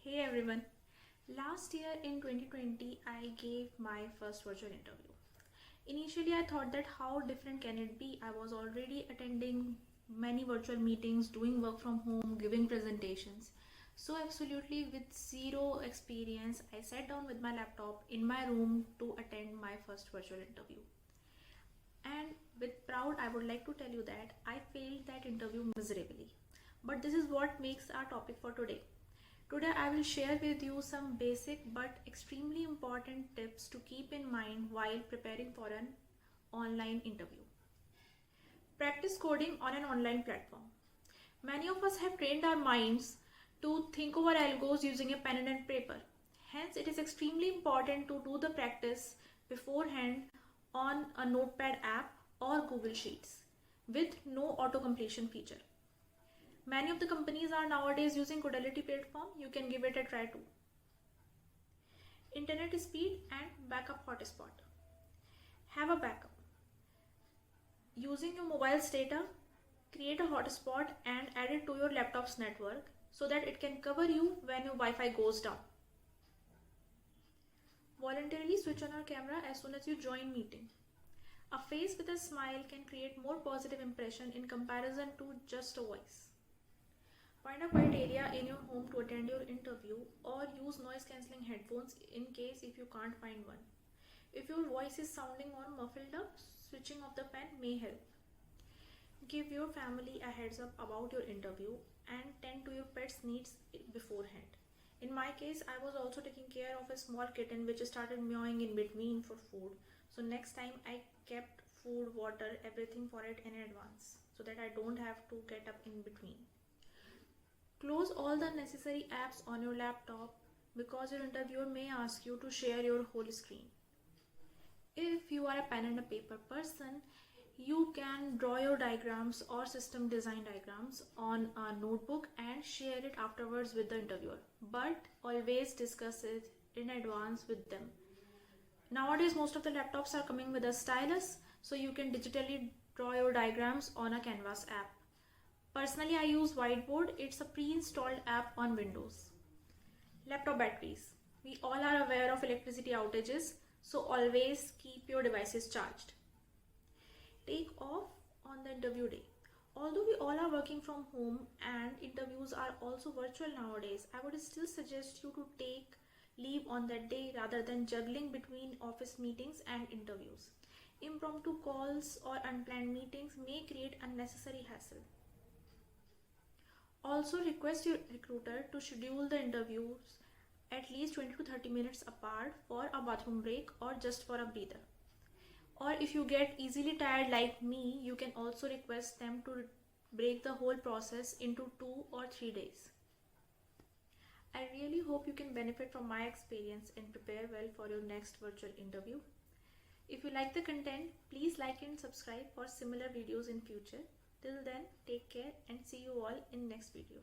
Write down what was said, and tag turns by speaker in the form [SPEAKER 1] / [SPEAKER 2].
[SPEAKER 1] Hey everyone. Last year in 2020, I gave my first virtual interview. Initially, I thought that how different can it be? I was already attending many virtual meetings, doing work from home, giving presentations. So, absolutely with zero experience, I sat down with my laptop in my room to attend my first virtual interview. And with proud, I would like to tell you that I failed that interview miserably. But this is what makes our topic for today. Today I will share with you some basic but extremely important tips to keep in mind while preparing for an online interview. Practice coding on an online platform. Many of us have trained our minds to think over algos using a pen and paper. Hence, it is extremely important to do the practice beforehand on a notepad app or Google Sheets with no auto completion feature. Many of the companies are nowadays using Codality platform. You can give it a try too. Internet speed and backup hotspot. Have a backup. Using your mobile's data, create a hotspot and add it to your laptop's network so that it can cover you when your Wi-Fi goes down. Voluntarily switch on your camera as soon as you join meeting. A face with a smile can create more positive impression in comparison to just a voice. Find a quiet area in your home to attend your interview or use noise cancelling headphones in case if you can't find one. If your voice is sounding or muffled up, switching off the pen may help. Give your family a heads up about your interview and tend to your pet's needs beforehand. In my case, I was also taking care of a small kitten which started meowing in between for food. So next time I kept food, water, everything for it in advance so that I don't have to get up in between. Close all the necessary apps on your laptop because your interviewer may ask you to share your whole screen. If you are a pen and a paper person, you can draw your diagrams or system design diagrams on a notebook and share it afterwards with the interviewer. But always discuss it in advance with them. Nowadays, most of the laptops are coming with a stylus, so you can digitally draw your diagrams on a Canvas app. Personally, I use Whiteboard. It's a pre-installed app on Windows. Laptop batteries. We all are aware of electricity outages, so always keep your devices charged. Take off on the interview day. Although we all are working from home and interviews are also virtual nowadays, I would still suggest you to take leave on that day rather than juggling between office meetings and interviews. Impromptu calls or unplanned meetings may create unnecessary hassle. Also request your recruiter to schedule the interviews at least 20 to 30 minutes apart for a bathroom break or just for a breather. Or if you get easily tired like me, you can also request them to break the whole process into 2 or 3 days. I really hope you can benefit from my experience and prepare well for your next virtual interview. If you like the content, please like and subscribe for similar videos in future. Till then, take care and see you all in next video.